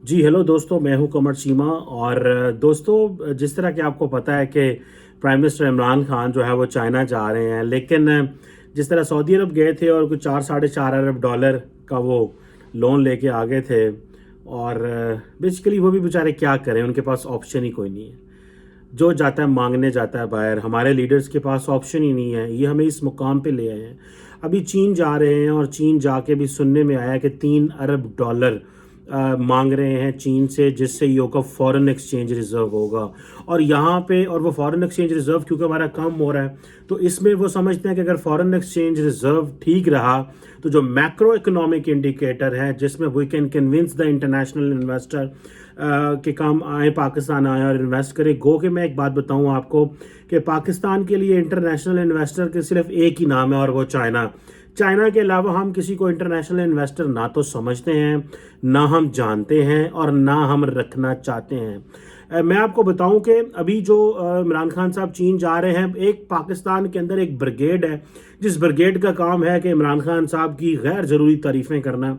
जी hello दोस्तों, मैं हूं कमर चीमा। और दोस्तों, जिस तरह कि आपको पता है कि प्राइम मिनिस्टर इमरान खान जो है वो चाइना जा रहे हैं, लेकिन जिस तरह सऊदी अरब गए थे और कुछ 4-4.5 अरब डॉलर का वो लोन लेके आ गए थे। और बेसिकली वो भी बेचारे क्या करें, उनके पास ऑप्शन ही कोई नहीं है। जो जाता है मांगने जाता है बाहर। हमारे लीडर्स के पास ऑप्शन ही नहीं है, ये हमें इस मुकाम पे ले आए हैं। अभी चीन जा रहे हैं और चीन जाके भी सुनने में आया कि 3 अरब डॉलर मांग रहे हैं चीन से, जिससे ये होगा फॉरेन एक्सचेंज रिजर्व होगा। और यहाँ पे और वो फॉरेन एक्सचेंज रिजर्व क्योंकि हमारा कम हो रहा है, तो इसमें वो समझते हैं कि अगर फॉरेन एक्सचेंज रिजर्व ठीक रहा तो जो मैक्रो इकोनॉमिक इंडिकेटर है जिसमें we can convince the international investor के काम आए, पाकिस्तान आए और इन्वेस्ट करे। गो कि मैं एक बात बताऊं आपको कि पाकिस्तान के लिए इंटरनेशनल इन्वेस्टर के सिर्फ एक ही नाम है और वो चाइना। चाइना के अलावा हम किसी को इंटरनेशनल इन्वेस्टर ना तो समझते हैं, ना हम जानते हैं और ना हम रखना चाहते हैं। मैं आपको बताऊं कि अभी जो इमरान खान साहब चीन जा रहे हैं, एक पाकिस्तान के अंदर एक ब्रिगेड है जिस ब्रिगेड का काम है कि इमरान खान साहब की गैर ज़रूरी तारीफ़ें करना।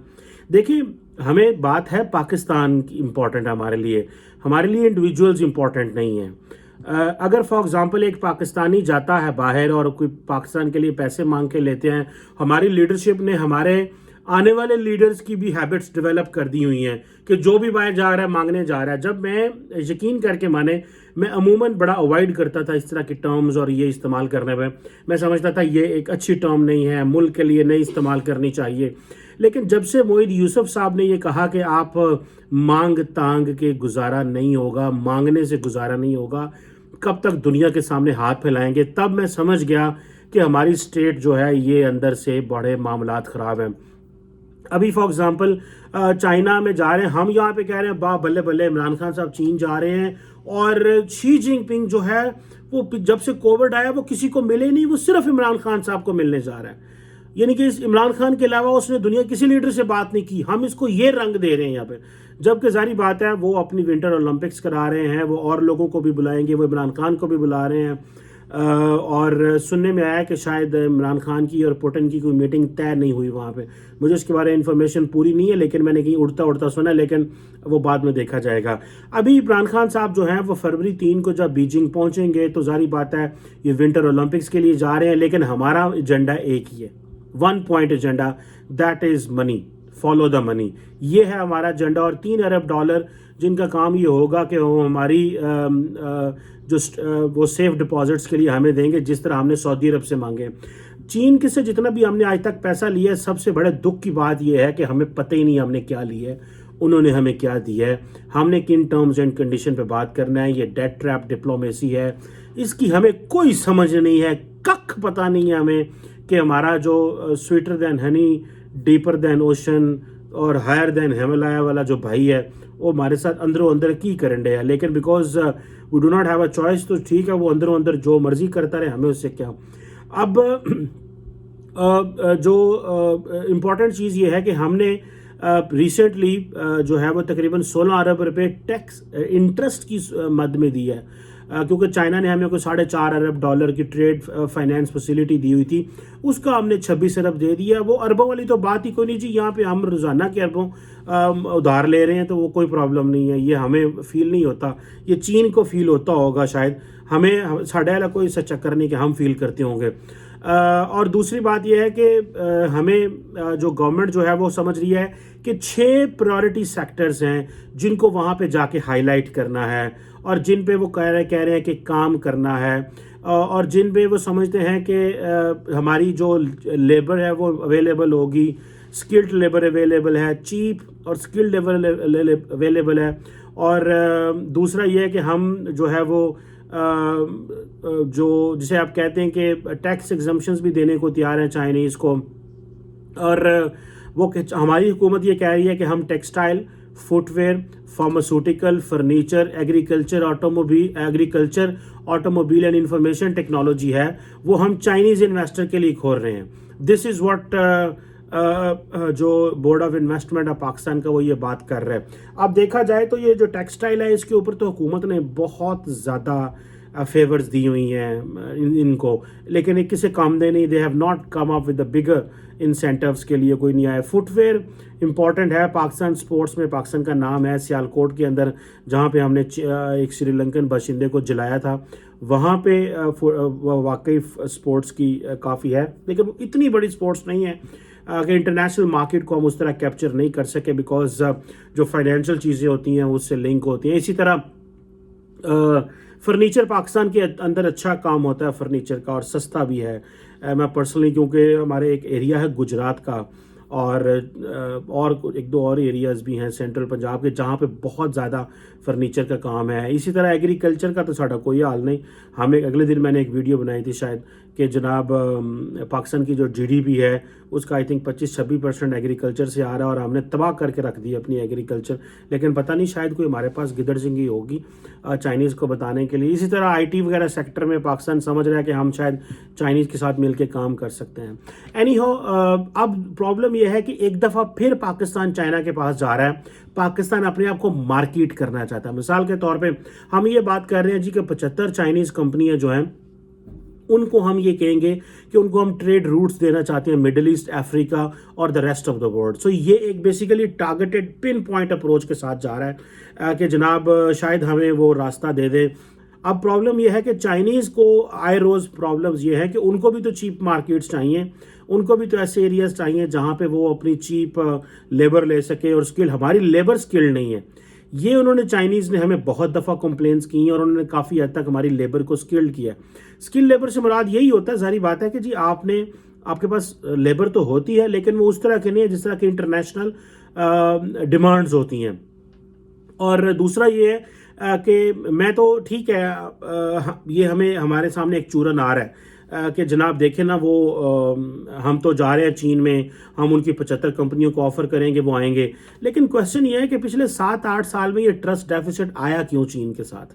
देखिए, हमें बात है पाकिस्तान की इम्पॉर्टेंट है हमारे लिए इंडिविजुअल्स इम्पॉर्टेंट नहीं है। अगर फॉर एग्जांपल एक पाकिस्तानी जाता है बाहर और कोई पाकिस्तान के लिए पैसे मांग के लेते हैं, हमारी लीडरशिप ने हमारे आने वाले लीडर्स की भी हैबिट्स डेवलप कर दी हुई हैं कि जो भी बाहर जा रहा है मांगने जा रहा है। जब मैं यकीन करके माने, मैं अमूमन बड़ा अवॉइड करता था इस तरह की टर्म्स और ये इस्तेमाल करने में। मैं समझता था ये एक अच्छी टर्म नहीं है, मुल्क के लिए नहीं इस्तेमाल करनी चाहिए। लेकिन जब से मोहित यूसुफ साहब ने ये कहा कि आप मांग तांग के गुजारा नहीं होगा, मांगने से गुजारा नहीं होगा, कब तक दुनिया के सामने हाथ फैलाएंगे, तब मैं समझ गया कि हमारी स्टेट जो है ये अंदर से बड़े मामलात ख़राब हैं। अभी फॉर एग्जांपल चाइना में जा रहे हैं, हम यहाँ पे कह रहे हैं बा बल्ले बल्ले इमरान खान साहब चीन जा रहे हैं। और शी जिनपिंग जो है वो जब से कोविड आया वो किसी को मिले नहीं, वो सिर्फ इमरान खान साहब को मिलने जा रहा है। यानी कि इस इमरान खान के अलावा उसने दुनिया किसी लीडर से बात नहीं की। हम इसको ये रंग दे रहे हैं यहाँ पे, जबकि जारी बात है वो अपनी विंटर ओलंपिक्स करा रहे हैं, वो और लोगों को भी बुलाएंगे, वो इमरान खान को भी बुला रहे हैं। और सुनने में आया कि शायद इमरान खान की और पुतिन की कोई मीटिंग तय नहीं हुई वहाँ पे। मुझे उसके बारे में इंफॉर्मेशन पूरी नहीं है, लेकिन मैंने कहीं उड़ता उड़ता सुना, लेकिन वो बाद में देखा जाएगा। अभी इमरान खान साहब जो हैं वो फरवरी 3 को जब बीजिंग पहुँचेंगे तो जारी बात है ये विंटर ओलंपिक्स के लिए जा रहे हैं, लेकिन हमारा एजेंडा एक ही है, 1 point agenda, that is money, follow the money. ये है हमारा एजेंडा। और 3 अरब डॉलर जिनका काम ये होगा कि वो हमारी वो सेफ डिपॉजिट्स के लिए हमें देंगे, जिस तरह हमने सऊदी अरब से मांगे। चीन के से जितना भी हमने आज तक पैसा लिया है, सबसे बड़े दुख की बात यह है कि हमें पता ही नहीं हमने क्या लिया है, उन्होंने हमें क्या दिया है, हमने किन टर्म्स एंड कंडीशन पे बात करना है। ये डेट ट्रैप डिप्लोमेसी है, इसकी हमें कोई समझ नहीं है, कख पता नहीं है हमें कि हमारा जो sweeter than honey, deeper than ocean और हायर दैन हिमालय वाला जो भाई है वो हमारे साथ अंदरों अंदर की करंडे है। लेकिन because we do not have a choice, तो ठीक है, वो अंदरों अंदर जो मर्जी करता रहे, हमें उससे क्या। अब जो इम्पोर्टेंट चीज़ ये है कि हमने रिसेंटली जो है वो तकरीबन 16 अरब रुपए टैक्स इंटरेस्ट की मद में दी है, क्योंकि चाइना ने हमें कोई 4.5 अरब डॉलर की ट्रेड फाइनेंस फैसिलिटी दी हुई थी, उसका हमने 26 अरब दे दिया। वो अरबों वाली तो बात ही कोई नहीं जी, यहाँ पे हम रोज़ाना के अरबों उधार ले रहे हैं, तो वो कोई प्रॉब्लम नहीं है, ये हमें फील नहीं होता, ये चीन को फील होता होगा शायद, हमें साढ़े वाला कोई ऐसा चक्कर नहीं कि हम फील करते होंगे। और दूसरी बात यह है कि हमें जो गवर्नमेंट जो है वो समझ रही है कि 6 प्रायोरिटी सेक्टर्स हैं जिनको वहाँ पे जाके हाईलाइट करना है और जिन पे वो कह रहे हैं कि काम करना है, और जिन पे वो समझते हैं कि हमारी जो लेबर है वो अवेलेबल होगी, स्किल्ड लेबर अवेलेबल है, चीप और स्किल्ड लेबर अवेलेबल है। और दूसरा ये है कि हम जो है वो जो जिसे आप कहते हैं कि टैक्स एग्जम्पशंस भी देने को तैयार हैं चाइनीज़ को। और वो हमारी हुकूमत ये कह रही है कि हम textile, footwear, pharmaceutical, furniture, agriculture, automobile and information technology है वो हम चाइनीज़ इन्वेस्टर के लिए खोल रहे हैं। दिस इज़ व्हाट जो board of investment of Pakistan का वो ये बात कर रहे हैं। अब देखा जाए तो ये जो टेक्सटाइल है इसके ऊपर तो हुकूमत ने बहुत ज़्यादा फेवर्स दी हुई हैं इनको, लेकिन एक किसी काम दे नहीं, they have not come up with the bigger incentives के लिए कोई नहीं आया। फुटवेयर इंपॉर्टेंट है, पाकिस्तान स्पोर्ट्स में पाकिस्तान का नाम है। सियालकोट के अंदर जहाँ पे हमने एक श्रीलंकन बाशिंदे को जलाया था, वहाँ पे वाकई स्पोर्ट्स की काफ़ी है, लेकिन इतनी बड़ी स्पोर्ट्स नहीं है कि इंटरनेशनल मार्केट को हम उस तरह कैप्चर नहीं कर सके, बिकॉज जो फाइनेंशियल चीज़ें होती हैं उससे लिंक होती हैं। इसी तरह फर्नीचर पाकिस्तान के अंदर अच्छा काम होता है फर्नीचर का, और सस्ता भी है। मैं पर्सनली, क्योंकि हमारे एक एरिया है गुजरात का, और एक दो और एरियाज़ भी हैं सेंट्रल पंजाब के जहाँ पे बहुत ज़्यादा फर्नीचर का काम है। इसी तरह एग्रीकल्चर का तो साढ़ा कोई हाल नहीं। हम अगले दिन मैंने एक वीडियो बनाई थी शायद कि जनाब पाकिस्तान की जो जीडीपी है उसका आई थिंक 25-26% एग्रीकल्चर से आ रहा है, और हमने तबाह करके रख दी अपनी एग्रीकल्चर। लेकिन पता नहीं, शायद कोई हमारे पास गिदड़जिंगी होगी चाइनीज़ को बताने के लिए। इसी तरह आईटी वगैरह सेक्टर में पाकिस्तान समझ रहा है कि हम शायद चाइनीज़ के साथ मिलकर काम कर सकते हैं। एनीहो, अब प्रॉब्लम यह है कि एक दफ़ा फिर पाकिस्तान चाइना के पास जा रहा है। पाकिस्तान अपने आप को मार्केट करना चाहता है। मिसाल के तौर पे हम ये बात कर रहे हैं जी कि 75 चाइनीज़ कंपनियां जो हैं उनको हम ये कहेंगे कि उनको हम ट्रेड रूट्स देना चाहते हैं मिडिल ईस्ट, अफ्रीका और the rest of the world. So ये एक basically targeted pin point approach के साथ जा रहा है कि जनाब शायद हमें वो रास्ता दे दे। अब प्रॉब्लम यह है कि चाइनीज़ को आए रोज़ प्रॉब्लम्स ये है कि उनको भी तो चीप मार्केट्स चाहिए, उनको भी तो ऐसे एरियाज चाहिए जहाँ पे वो अपनी चीप लेबर ले सके, और स्किल, हमारी लेबर स्किल नहीं है। ये उन्होंने, चाइनीज़ ने हमें बहुत दफ़ा कंप्लेंट्स की और उन्होंने काफ़ी हद तक हमारी लेबर को स्किल्ड किया। स्किल लेबर से मुराद यही होता है, जारी बात है कि जी आपके पास लेबर तो होती है, लेकिन वो उस तरह के नहीं है जिस तरह की इंटरनेशनल डिमांड्स होती हैं। और दूसरा ये है कि मैं तो ठीक है, ये हमारे सामने एक चूरन आ रहा है कि जनाब देखें ना, वो हम तो जा रहे हैं चीन में, हम उनकी 75 कंपनियों को ऑफर करेंगे, वो आएंगे। लेकिन क्वेश्चन ये है कि पिछले 7-8 साल में ये ट्रस्ट डेफिसिट आया क्यों चीन के साथ?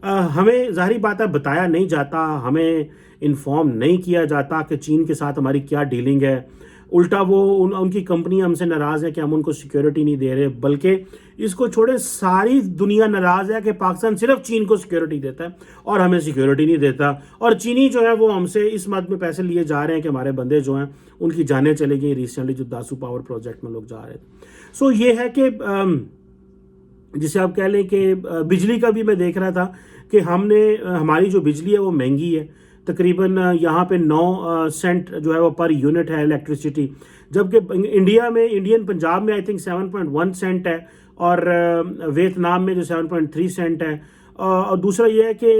हमें ज़ाहिर बात है बताया नहीं जाता, हमें इन्फॉर्म नहीं किया जाता कि चीन के साथ हमारी क्या डीलिंग है। उल्टा वो उनकी कंपनी हमसे नाराज़ है कि हम उनको सिक्योरिटी नहीं दे रहे, बल्कि इसको छोड़े सारी दुनिया नाराज़ है कि पाकिस्तान सिर्फ चीन को सिक्योरिटी देता है और हमें सिक्योरिटी नहीं देता। और चीनी जो है वो हमसे इस मद में पैसे लिए जा रहे हैं कि हमारे बंदे जो हैं उनकी जानें चली गई। रिसेंटली जो दासू पावर प्रोजेक्ट में लोग जा रहे थे। सो ये है कि जिसे आप कह लें कि बिजली का भी मैं देख रहा था कि हमारी जो बिजली है वो महंगी है, तकरीबन यहाँ पे 9 सेंट जो है वो पर यूनिट है इलेक्ट्रिसिटी, जबकि इंडियन पंजाब में आई थिंक 7.1 सेंट है, और वियतनाम में जो 7.3 सेंट है। और दूसरा ये है कि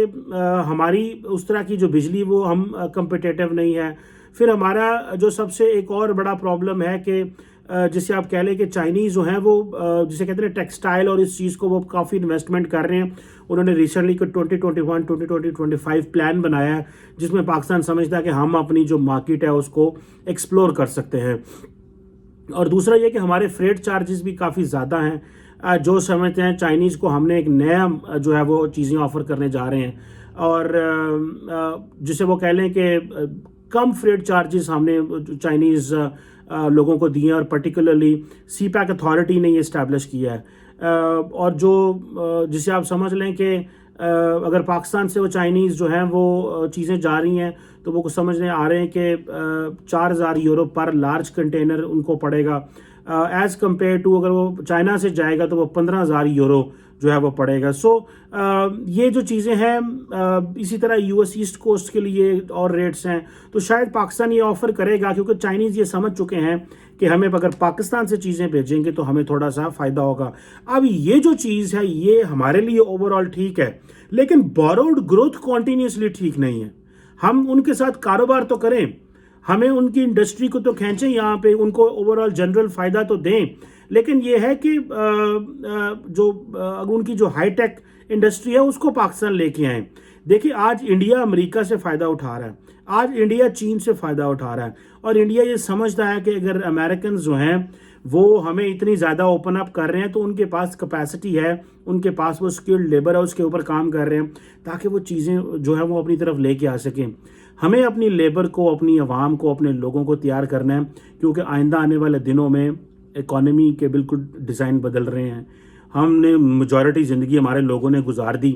हमारी उस तरह की जो बिजली वो हम कम्पिटिटिव नहीं है। फिर हमारा जो सबसे एक और बड़ा प्रॉब्लम है कि जिसे आप कह लें कि चाइनीज़ जो हैं वो जिसे कहते हैं टेक्सटाइल और इस चीज़ को वो काफ़ी इन्वेस्टमेंट कर रहे हैं। उन्होंने रिसेंटली को 2021, 2025 प्लान बनाया है जिसमें पाकिस्तान समझता है कि हम अपनी जो मार्केट है उसको एक्सप्लोर कर सकते हैं। और दूसरा ये कि हमारे फ्रेट चार्जेस भी काफ़ी ज़्यादा हैं। जो समझते हैं चाइनीज़ को हमने एक नया जो है वो चीज़ें ऑफ़र करने जा रहे हैं, और जिसे वो कह लें कि कम फ्रेट चार्जेस हमने चाइनीज़ लोगों को दिए, और पर्टिकुलरली सीपैक अथॉरिटी ने ये इस्टेब्लिश किया है। और जो जिसे आप समझ लें कि अगर पाकिस्तान से वो चाइनीज़ जो हैं वो चीज़ें जा रही हैं तो वो कुछ समझने आ रहे हैं कि 4,000 यूरो पर लार्ज कंटेनर उनको पड़ेगा, एज़ कम्पेयर टू अगर वो चाइना से जाएगा तो वो 15,000 यूरो जो है वो पड़ेगा। सो ये जो चीज़ें हैं, इसी तरह यूएस ईस्ट कोस्ट के लिए और रेट्स हैं, तो शायद पाकिस्तान ये ऑफ़र करेगा क्योंकि चाइनीज़ ये समझ चुके हैं कि हमें अगर पाकिस्तान से चीज़ें भेजेंगे तो हमें थोड़ा सा फ़ायदा होगा। अब ये जो चीज़ है ये हमारे लिए ओवरऑल ठीक है, लेकिन बोरोड ग्रोथ कॉन्टीन्यूसली ठीक नहीं है। हम उनके साथ कारोबार तो करें, हमें उनकी इंडस्ट्री को तो खींचें, यहाँ पे उनको ओवरऑल जनरल फ़ायदा तो दें, लेकिन ये है कि जो उनकी जो हाईटेक इंडस्ट्री है उसको पाकिस्तान लेके आए। देखिए आज इंडिया अमेरिका से फ़ायदा उठा रहा है, आज इंडिया चीन से फ़ायदा उठा रहा है, और इंडिया ये समझता है कि अगर अमेरिकन जो हैं वो हमें इतनी ज़्यादा ओपन अप कर रहे हैं तो उनके पास कैपेसिटी है, उनके पास वो स्किल्ड लेबर है, उसके ऊपर काम कर रहे हैं ताकि वो चीज़ें जो है वो अपनी तरफ लेके आ सकें। हमें अपनी लेबर को, अपनी आवाम को, अपने लोगों को तैयार करना है, क्योंकि आइंदा आने वाले दिनों में इकॉनमी के बिल्कुल डिज़ाइन बदल रहे हैं। हमने मेजॉरिटी ज़िंदगी हमारे लोगों ने गुजार दी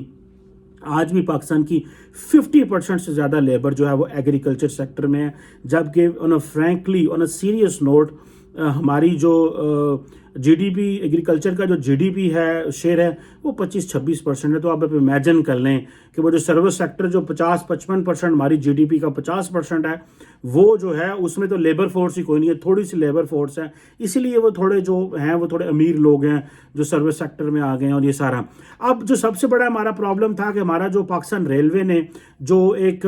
आज भी पाकिस्तान की 50% से ज़्यादा लेबर जो है वो एग्रीकल्चर सेक्टर में है, जबकि on a frankly on a serious note हमारी जो जीडीपी एग्रीकल्चर का जो जीडीपी है शेयर है वो 25-26% है। तो आप इमेजिन कर लें कि वो जो सर्विस सेक्टर जो 50-55% हमारी जीडीपी का 50% है, वो जो है उसमें तो लेबर फोर्स ही कोई नहीं है, थोड़ी सी लेबर फोर्स है। इसीलिए वो थोड़े जो हैं वो थोड़े अमीर लोग हैं जो सर्विस सेक्टर में आ गए हैं और ये सारा। अब जो सबसे बड़ा हमारा प्रॉब्लम था कि हमारा जो पाकिस्तान रेलवे ने जो एक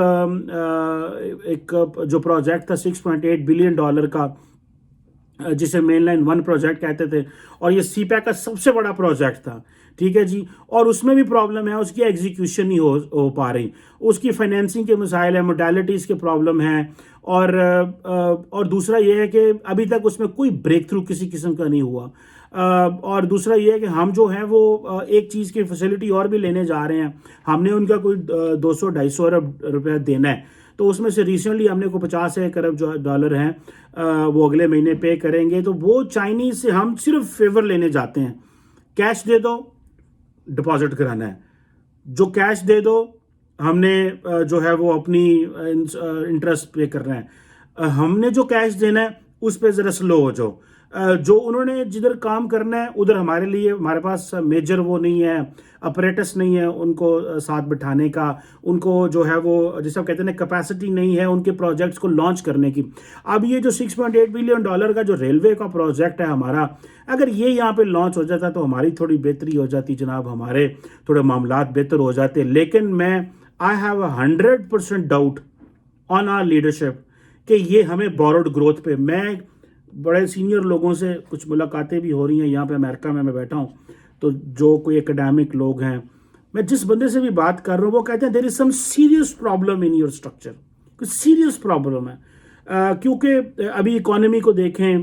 जो प्रोजेक्ट था $6.8 बिलियन का, जिसे मेन लाइन 1 प्रोजेक्ट कहते थे, और ये सीपैक का सबसे बड़ा प्रोजेक्ट था, ठीक है जी। और उसमें भी प्रॉब्लम है, उसकी एग्जीक्यूशन नहीं हो पा रही, उसकी फाइनेंसिंग के मसाइल है, मोडालिटीज़ के प्रॉब्लम है, और दूसरा ये है कि अभी तक उसमें कोई ब्रेक थ्रू किसी किस्म का नहीं हुआ। और दूसरा ये है कि हम जो हैं वो एक चीज़ की फैसिलिटी और भी लेने जा रहे हैं। हमने उनका कोई 200-250 अरब रुपया देना है, तो उसमें से रिसेंटली हमने को 50 अरब जो डॉलर हैं वो अगले महीने पे करेंगे। तो वो चाइनीज़ से हम सिर्फ फेवर लेने जाते हैं, कैश दे दो, डिपॉजिट कराना है, जो कैश दे दो हमने जो है वो अपनी इंटरेस्ट पे करना है, हमने जो कैश देना है उस पर ज़रा स्लो हो जाओ। जो उन्होंने जिधर काम करना है उधर हमारे लिए हमारे पास मेजर वो नहीं है, अपरेटस नहीं है उनको साथ बिठाने का, उनको जो है वो जैसे आप कहते हैं कैपेसिटी नहीं है उनके प्रोजेक्ट्स को लॉन्च करने की। अब ये जो $6.8 बिलियन का जो रेलवे का प्रोजेक्ट है हमारा, अगर ये यहाँ पे लॉन्च हो जाता तो हमारी थोड़ी बेहतरी हो जाती जनाब, हमारे थोड़े मामलात बेहतर हो जाते। लेकिन I have 100% doubt on our leadership कि ये हमें बोरोड ग्रोथ पे, मैं बड़े सीनियर लोगों से कुछ मुलाकातें भी हो रही हैं यहाँ पे अमेरिका में, मैं बैठा हूँ, तो जो कोई एकेडमिक लोग हैं, मैं जिस बंदे से भी बात कर रहा हूँ वो कहते हैं there is some serious problem in your structure, कुछ सीरियस प्रॉब्लम है। क्योंकि अभी इकोनॉमी को देखें,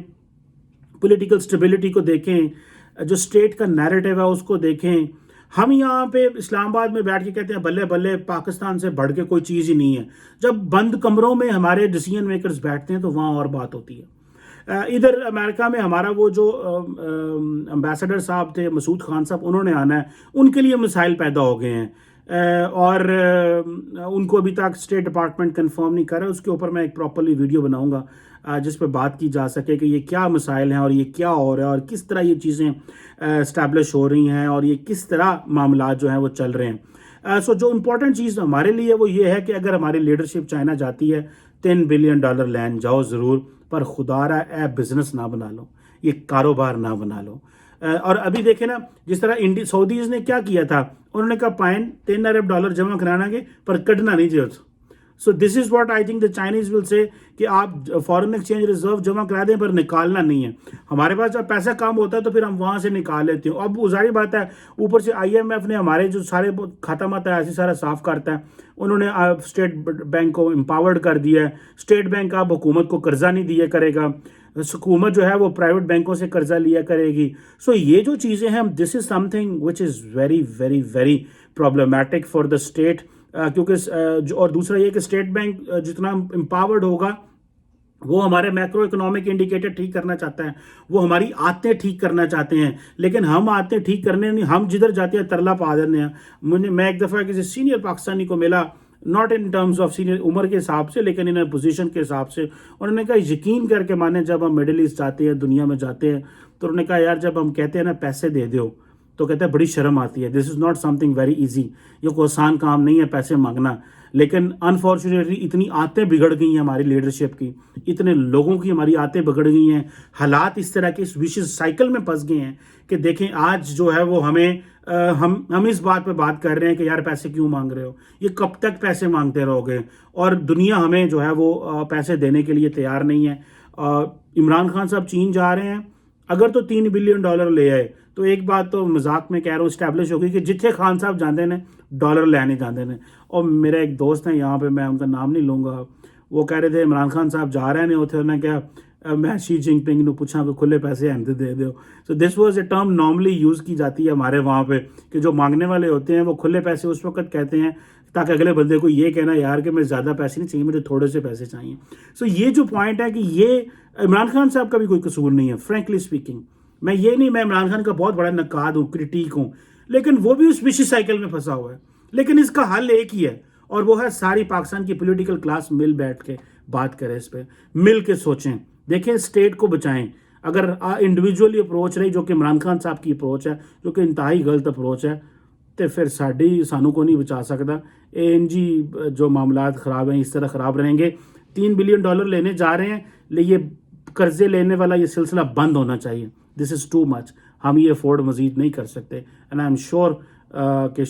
पॉलिटिकल स्टेबिलिटी को देखें, जो स्टेट का नैरेटिव है उसको देखें। हम यहाँ पे इस्लामाबाद में बैठ के कहते हैं बल्ले बल्ले पाकिस्तान से बढ़ के कोई चीज़ ही नहीं है, जब बंद कमरों में हमारे डिसीजन मेकर्स बैठते हैं तो वहाँ और बात होती है। इधर अमेरिका में हमारा वो जो एम्बेसडर साहब थे मसूद खान साहब, उन्होंने आना है, उनके लिए मिसाइल पैदा हो गए हैं, और उनको अभी तक स्टेट डिपार्टमेंट कंफर्म नहीं कर रहा। उसके ऊपर मैं एक प्रॉपरली वीडियो बनाऊंगा जिस पर बात की जा सके कि ये क्या मिसाइल हैं और ये क्या हो रहा है और किस तरह ये चीज़ें इस्टेब्लिश हो रही हैं और ये किस तरह मामला जो हैं वो चल रहे हैं। सो जो इम्पोर्टेंट चीज़ हमारे लिए वो ये है कि अगर हमारी लीडरशिप चाइना जाती है $10 बिलियन लैंड जाओ ज़रूर, पर खुदारा बिजनेस ना बना लो, ये कारोबार ना बना लो। और अभी देखें ना जिस तरह सऊदीज़ ने क्या किया था, उन्होंने कहा पाइन $10 अरब जमा कराना के पर कटना नहीं जरूरत। So this is what I think the Chinese will say कि आप फॉरेन एक्सचेंज रिजर्व जमा करा दें पर निकालना नहीं है। हमारे पास जब पैसा कम होता है तो फिर हम वहाँ से निकाल लेते हैं। अब जाहिर बात है ऊपर से IMF ने हमारे जो सारे खाता माता ऐसे सारा साफ करता है, उन्होंने स्टेट बैंक को एम्पावर्ड कर दिया है। स्टेट बैंक अब हुकूमत को कर्जा नहीं दिया करेगा, हुकूमत जो है वो प्राइवेट बैंकों से कर्जा लिया करेगी। सो ये जो चीज़ें हैं, this is something which is very very very problematic for the state. क्योंकि और दूसरा ये कि स्टेट बैंक जितना एम्पावर्ड होगा वो हमारे मैक्रो इकोनॉमिक इंडिकेटर ठीक करना चाहता है, वो हमारी आदतें ठीक करना चाहते हैं, लेकिन हम आदतें ठीक करने नहीं, हम जिधर जाते हैं तरला पा देते हैं। मैं एक दफ़ा किसी सीनियर पाकिस्तानी को मिला, not in terms of senior उम्र के हिसाब से लेकिन इन पोजीशन के हिसाब से, उन्होंने कहा यकीन करके माने जब हम मिडिल ईस्ट जाते हैं, दुनिया में जाते हैं, तो उन्होंने कहा यार जब हम कहते हैं ना पैसे दे दो, तो कहते हैं बड़ी शर्म आती है। This is not something very easy, ये कोई आसान काम नहीं है पैसे मांगना। लेकिन अनफॉर्चुनेटली इतनी आदतें बिगड़ गई हैं हमारी लीडरशिप की, इतने लोगों की हमारी आदतें बिगड़ गई हैं, हालात इस तरह के इस विशेष साइकिल में फंस गए हैं कि देखें आज जो है वो हमें हम इस बात पे बात कर रहे हैं कि यार पैसे क्यों मांग रहे हो, ये कब तक पैसे मांगते रहोगे, और दुनिया हमें जो है वो पैसे देने के लिए तैयार नहीं है। इमरान खान साहब चीन जा रहे हैं, अगर तो $3 बिलियन ले आए तो एक बात तो मजाक में कह रहा हूँ इस्टेब्लिश होगी कि जिथे खान साहब जाते हैं डॉलर लेने जाते हैं। और मेरा एक दोस्त है यहाँ पे, मैं उनका नाम नहीं लूँगा, वो कह रहे थे इमरान खान साहब जा रहे हैं उथे उन्हें क्या मैं शी जिनपिंग ने पूछा कि खुले पैसे हम दे दो। So this was a term normally use की जाती है हमारे वहाँ पे कि जो मांगने वाले होते हैं वो खुले पैसे उस वक्त कहते हैं ताकि अगले बंदे को ये कहना यार कि मैं ज़्यादा पैसे नहीं चाहिए, मुझे थोड़े से पैसे चाहिए। सो ये जो पॉइंट है कि ये इमरान खान साहब का भी कोई कसूर नहीं है, फ्रेंकली स्पीकिंग। मैं इमरान खान का बहुत बड़ा नकाद हूँ, क्रिटिक हूँ, लेकिन वो भी उस विशेष साइकिल में फंसा हुआ है। لیکن اس کا حل ایک ہی ہے اور وہ ہے ساری پاکستان کی پولیٹیکل کلاس مل بیٹھ کے بات کرے، اس پہ مل کے سوچیں، دیکھیں اسٹیٹ کو بچائیں۔ اگر انڈیویجولی اپروچ رہی جو کہ عمران خان صاحب کی اپروچ ہے، جو کہ انتہائی غلط اپروچ ہے، تو پھر سانو کو نہیں بچا سکتا۔ جی جو معاملات خراب ہیں اس طرح خراب رہیں گے۔ $3 بلین لینے جا رہے ہیں، یہ قرضے لینے والا یہ سلسلہ بند ہونا چاہیے۔ دس از ٹو مچ، ہم یہ افورڈ مزید نہیں کر سکتے۔ اینڈ آئی ایم شیور کہ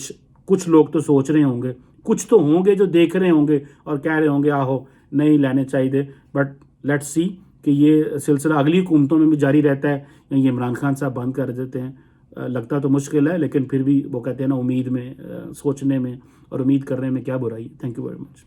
کچھ لوگ تو سوچ رہے ہوں گے، کچھ تو ہوں گے جو دیکھ رہے ہوں گے اور کہہ رہے ہوں گے آہو نہیں لینے چاہیے، بٹ لیٹس سی کہ یہ سلسلہ اگلی حکومتوں میں بھی جاری رہتا ہے یا یہ عمران خان صاحب بند کر دیتے ہیں۔ لگتا تو مشکل ہے، لیکن پھر بھی وہ کہتے ہیں نا امید میں، سوچنے میں اور امید کرنے میں کیا برائی۔ Thank you very much.